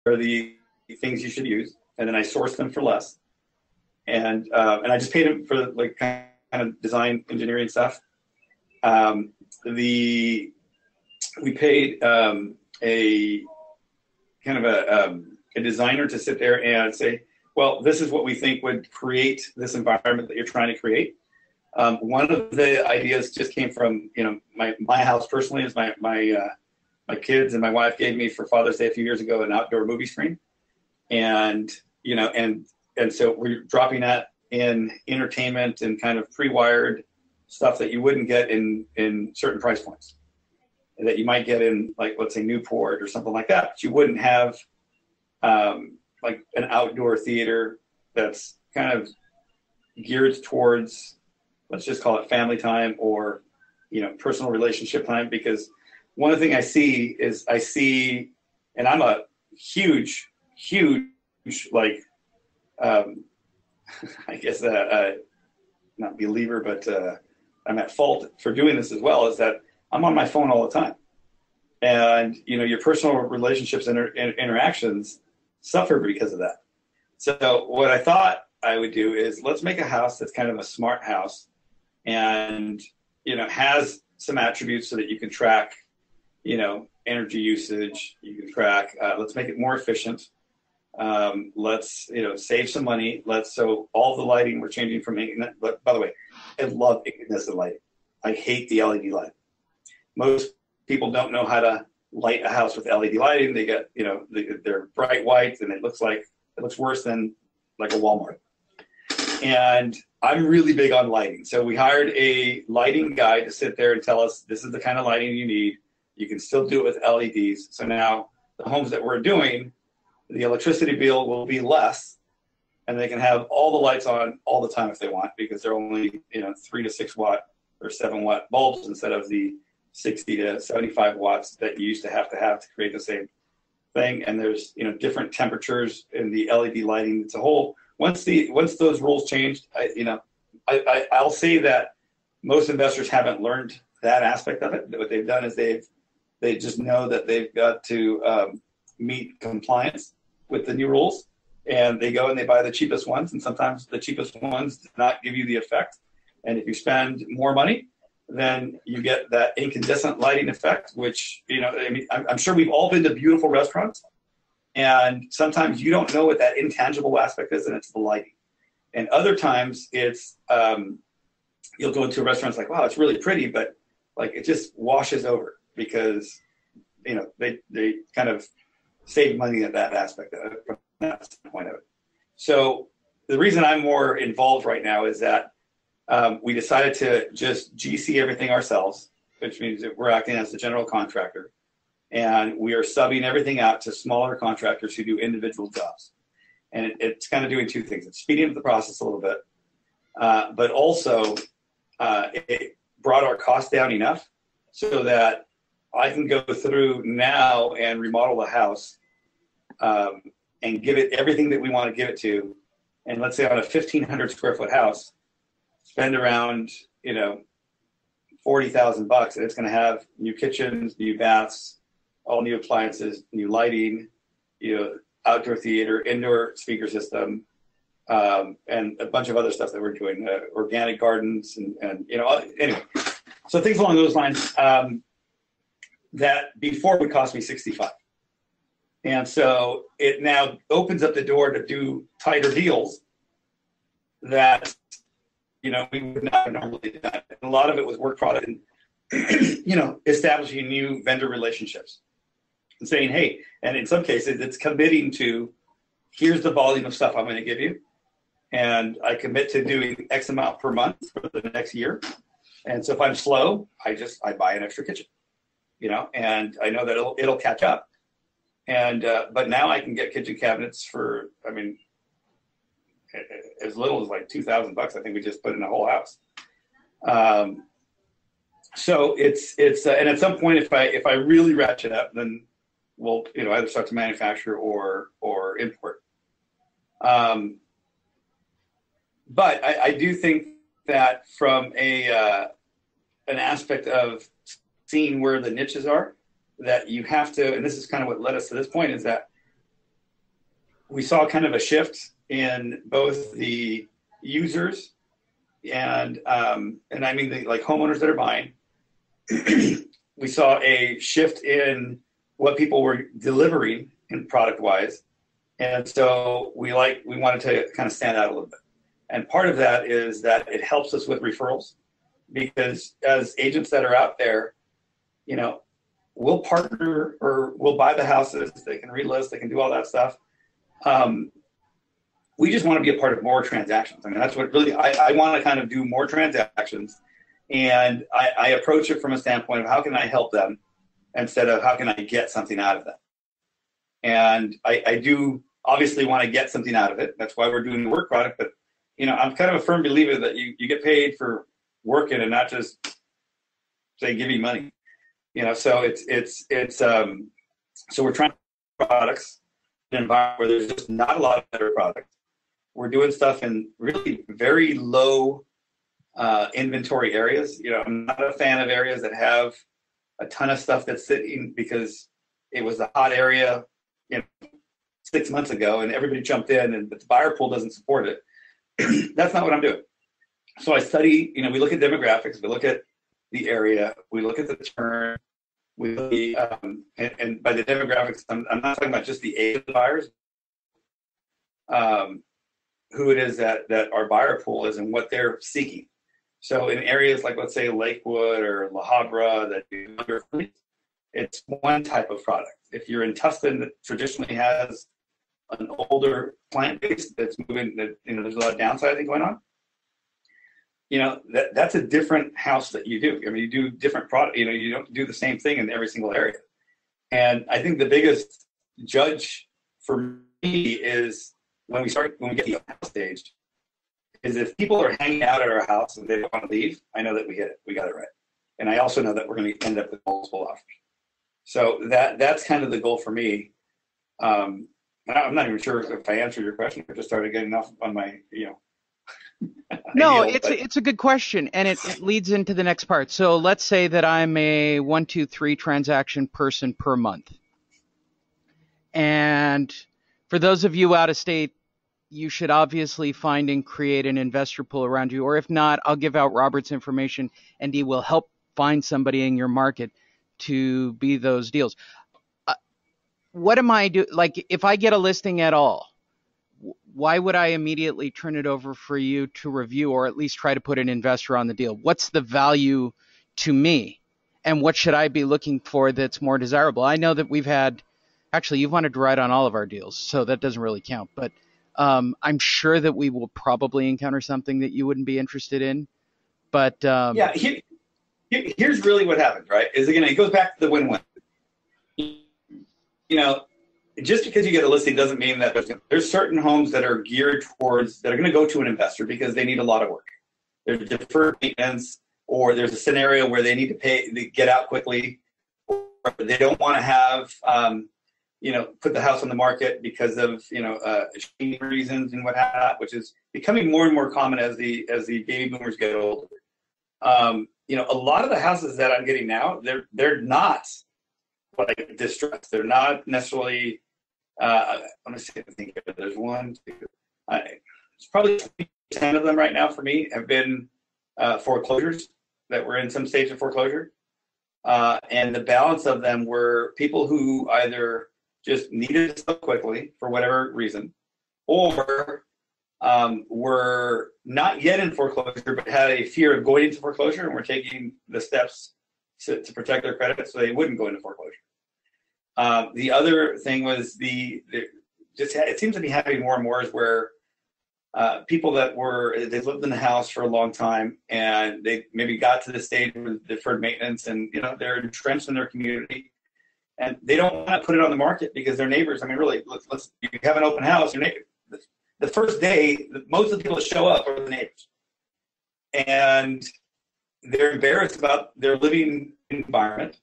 are the things you should use, and then I sourced them for less, and I just paid them for like kind of design engineering stuff. We paid a kind of a designer to sit there and say, well, this is what we think would create this environment that you're trying to create. One of the ideas just came from, my house personally is my kids and my wife gave me for Father's Day a few years ago an outdoor movie screen. And, and so we're dropping that in entertainment and kind of pre-wired stuff that you wouldn't get in certain price points that you might get in, like, let's say Newport or something like that. But you wouldn't have like an outdoor theater that's kind of geared towards, let's just call it family time or, personal relationship time. Because one of the things I see, and I'm a huge, like, I guess, not believer, but I'm at fault for doing this as well, is that I'm on my phone all the time. And, your personal relationships and interactions suffer because of that. So what I thought I would do is let's make a house that's kind of a smart house and, has some attributes so that you can track, energy usage, you can track, let's make it more efficient. Let's, save some money. So all the lighting we're changing from, but by the way, I love incandescent lighting. I hate the LED light. Most people don't know how to light a house with LED lighting. They get, they're bright white and it looks worse than like a Walmart. And I'm really big on lighting. So we hired a lighting guy to sit there and tell us, this is the kind of lighting you need. You can still do it with LEDs. So now the homes that we're doing, the electricity bill will be less and they can have all the lights on all the time if they want, because they're only, 3 to 6 watt or 7 watt bulbs instead of the 60 to 75 watts that you used to have to create the same thing. And there's, different temperatures in the LED lighting. It's a whole, once those rules changed, I'll say that most investors haven't learned that aspect of it. What they've done is they just know that they've got to meet compliance with the new rules, and they go and they buy the cheapest ones. And sometimes the cheapest ones do not give you the effect. And if you spend more money, then you get that incandescent lighting effect, which, I'm sure we've all been to beautiful restaurants, and sometimes you don't know what that intangible aspect is, and it's the lighting. And other times it's, you'll go into a restaurant, it's like, wow, it's really pretty, but like it just washes over because, they kind of save money at that aspect of it, from that point of it. So the reason I'm more involved right now is that we decided to just GC everything ourselves, which means that we're acting as the general contractor, and we are subbing everything out to smaller contractors who do individual jobs. And it's kind of doing two things. It's speeding up the process a little bit, but also it brought our costs down enough so that I can go through now and remodel the house and give it everything that we want to give it to. And let's say on a 1,500 square foot house, spend around, $40,000, and it's going to have new kitchens, new baths, all new appliances, new lighting, outdoor theater, indoor speaker system, and a bunch of other stuff that we're doing, organic gardens, and anyway. So things along those lines that before would cost me $65,000. And so it now opens up the door to do tighter deals that, we would not have normally done. And a lot of it was work product and, establishing new vendor relationships and saying, hey, and in some cases it's committing to, here's the volume of stuff I'm going to give you. And I commit to doing X amount per month for the next year. And so if I'm slow, I buy an extra kitchen, and I know that it'll catch up. And, but now I can get kitchen cabinets for, as little as like $2,000. I think we just put in a whole house. So it's and at some point, if I really ratchet up, then we'll, either start to manufacture or import. But I do think that from an aspect of seeing where the niches are, that you have to, and this is kind of what led us to this point, is that we saw kind of a shift in both the users and I mean like homeowners that are buying. We saw a shift in what people were delivering in product wise, and so we wanted to kind of stand out a little bit. And part of that is that it helps us with referrals, because as agents that are out there, you know, we'll partner or we'll buy the houses. They can relist, they can do all that stuff. We just want to be a part of more transactions. I mean, that's what really, I want to kind of do more transactions. And I approach it from a standpoint of how can I help them instead of how can I get something out of them. And I do obviously want to get something out of it. That's why we're doing the work product. But, you know, I'm kind of a firm believer that you get paid for working and not just say, give me money. You know, so so we're trying products in an environment where there's just not a lot of better products. We're doing stuff in really very low inventory areas. You know, I'm not a fan of areas that have a ton of stuff that's sitting because it was a hot area, you know, 6 months ago and everybody jumped in, but the buyer pool doesn't support it. That's not what I'm doing. So I study, you know, we look at demographics, we look at the area, we look at the turn, we look, and by the demographics, I'm not talking about just the age of the buyers, who it is that our buyer pool is and what they're seeking. So in areas like, let's say, Lakewood or La Habra, that do younger fleets, it's one type of product. If you're in Tustin, that traditionally has an older client base that's moving, that, you know, there's a lot of downsizing going on. You know, that's a different house that you do. I mean, you do different product. You know, you don't do the same thing in every single area. And I think the biggest judge for me is when we get the house stage, is if people are hanging out at our house and they don't want to leave, I know that we hit it. We got it right. And I also know that we're going to end up with multiple offers. So that's kind of the goal for me. I'm not even sure if I answered your question. I just started getting off on my, you know. No, it's a good question, and it leads into the next part. So let's say that I'm a 1, 2, 3 transaction person per month. And for those of you out of state, you should obviously find and create an investor pool around you. Or if not, I'll give out Robert's information, and he will help find somebody in your market to be those deals. What am I do? Like, if I get a listing at all, why would I immediately turn it over for you to review, or at least try to put an investor on the deal? What's the value to me? And what should I be looking for that's more desirable? I know that actually, you've wanted to ride on all of our deals, so that doesn't really count. But I'm sure that we will probably encounter something that you wouldn't be interested in. But yeah, here's really what happens, right? Is again, it goes back to the win-win. You know, just because you get a listing doesn't mean that there's certain homes that are geared towards, that are going to go to an investor because they need a lot of work. There's deferred maintenance, or there's a scenario where they need to get out quickly, or they don't want to have, you know, put the house on the market because of, you know, reasons and what have you, which is becoming more and more common as the baby boomers get older. You know, a lot of the houses that I'm getting now, they're not like distressed. They're not necessarily. Let me see if I think of it. There's one, two. It's probably 10 of them right now for me have been foreclosures that were in some stage of foreclosure, and the balance of them were people who either just needed to sell quickly for whatever reason, or were not yet in foreclosure but had a fear of going into foreclosure and were taking the steps to protect their credit so they wouldn't go into foreclosure. The other thing was it seems to be happening more and more is where people they lived in the house for a long time and they maybe got to the stage with deferred maintenance and, you know, they're entrenched in their community and they don't want to put it on the market because their neighbors, I mean, really, you have an open house, your neighbor, the first day, most of the people that show up are the neighbors. And they're embarrassed about their living environment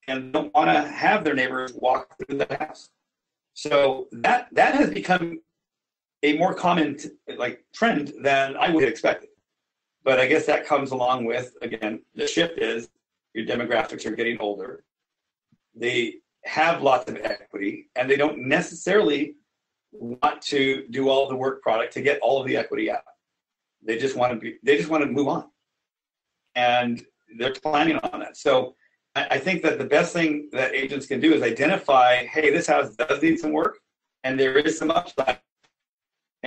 and don't want to have their neighbors walk through the house. So that has become a more common trend than I would have expected. But I guess that comes along with, again, the shift is your demographics are getting older. They have lots of equity, and they don't necessarily want to do all the work product to get all of the equity out. They just want to move on, and they're planning on that. So I think that the best thing that agents can do is identify, hey, this house does need some work, and there is some upside,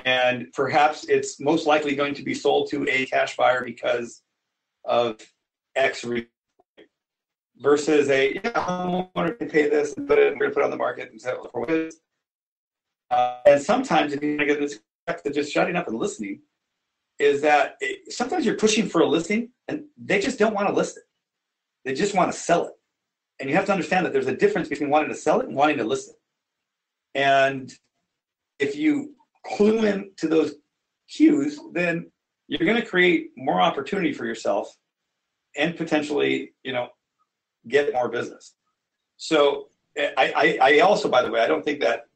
and perhaps it's most likely going to be sold to a cash buyer because of X reason, versus a homeowner can pay this and we're going to put it on the market and sell it for ways. And sometimes, if you get this to just shutting up and listening, is that sometimes you're pushing for a listing and they just don't want to list it. They just want to sell it. And you have to understand that there's a difference between wanting to sell it and wanting to list it. And if you clue into those cues, then you're going to create more opportunity for yourself and potentially, get more business. So I also, by the way, I don't think that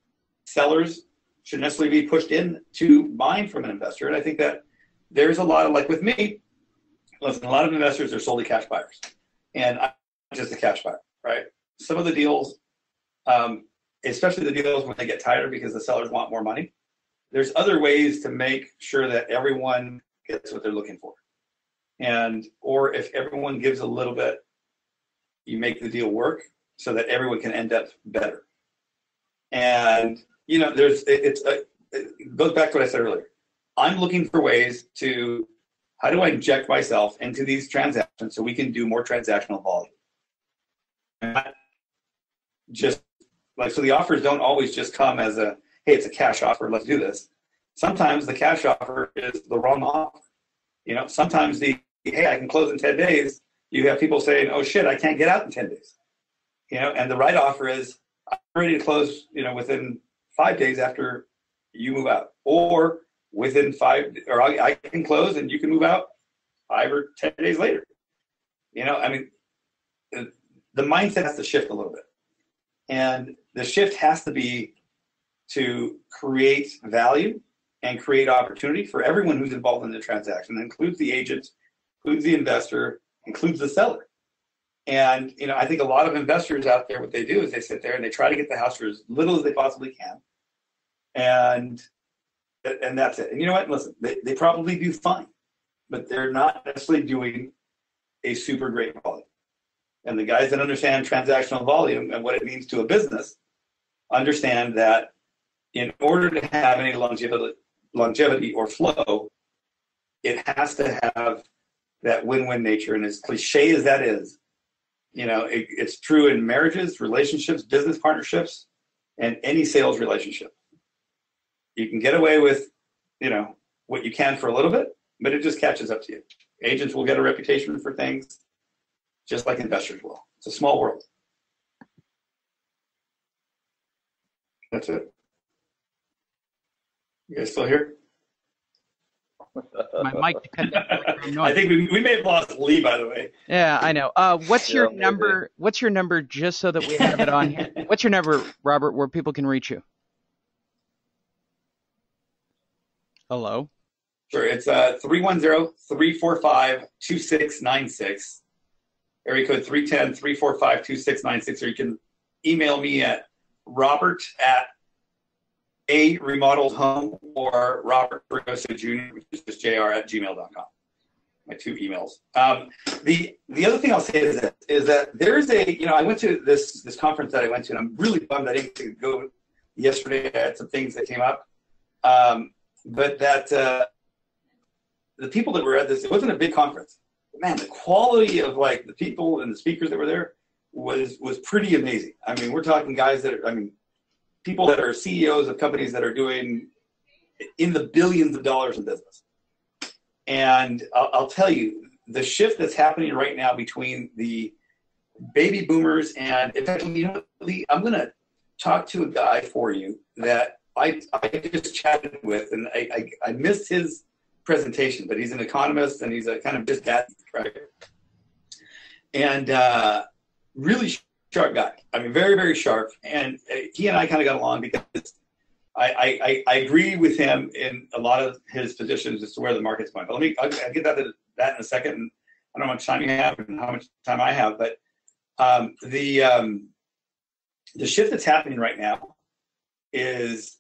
sellers should necessarily be pushed into buying from an investor. And I think that there's a lot of, like with me, listen, a lot of investors are solely cash buyers. And I'm just a cash buyer, right? Some of the deals, especially the deals when they get tighter because the sellers want more money, there's other ways to make sure that everyone gets what they're looking for. Or if everyone gives a little bit, you make the deal work so that everyone can end up better. And, it goes back to what I said earlier. I'm looking for ways to, how do I inject myself into these transactions so we can do more transactional volume? Just like, so the offers don't always just come as a, hey, it's a cash offer, let's do this. Sometimes the cash offer is the wrong offer. Sometimes hey, I can close in 10 days. You have people saying, oh shit, I can't get out in 10 days. And the right offer is, I'm ready to close, within 5 days after you move out, or within I can close and you can move out 5 or 10 days later. The mindset has to shift a little bit. And the shift has to be to create value and create opportunity for everyone who's involved in the transaction. That includes the agent, includes the investor, includes the seller. And, I think a lot of investors out there, what they do is they sit there and they try to get the house for as little as they possibly can. And that's it. And you know what? Listen, they probably do fine, but they're not necessarily doing a super great volume. And the guys that understand transactional volume and what it means to a business understand that in order to have any longevity or flow, it has to have that win-win nature. And as cliche as that is, it's true in marriages, relationships, business partnerships, and any sales relationship. You can get away with, what you can for a little bit, but it just catches up to you. Agents will get a reputation for things just like investors will. It's a small world. That's it. You guys still here? My mic cut down. I think we may have lost Lee, by the way. Yeah, I know. What's your number? What's your number, just so that we have it on here? What's your number, Robert, where people can reach you? Hello? Sure. It's 310-345-2696. Area code 310-345-2696. Or you can email me at robert@aremodeled.home or Robert Fragoso Jr., which is just jr@gmail.com. My two emails. The other thing I'll say is that there's I went to this conference that I went to, and I'm really bummed I didn't get to go yesterday. I had some things that came up. But that the people that were at this, it wasn't a big conference. Man, the quality of the people and the speakers that were there was pretty amazing. I mean, we're talking guys people that are CEOs of companies that are doing in the billions of dollars in business. And I'll tell you, the shift that's happening right now between the baby boomers and, in fact, Lee, I'm going to talk to a guy for you that I just chatted with, and I missed his presentation, but he's an economist and he's a kind of just dad, right? And really sharp guy. I mean, very, very sharp. And he and I kind of got along because I agree with him in a lot of his positions as to where the market's going. But I'll get that in a second. And I don't know how much time you have and how much time I have, but the shift that's happening right now is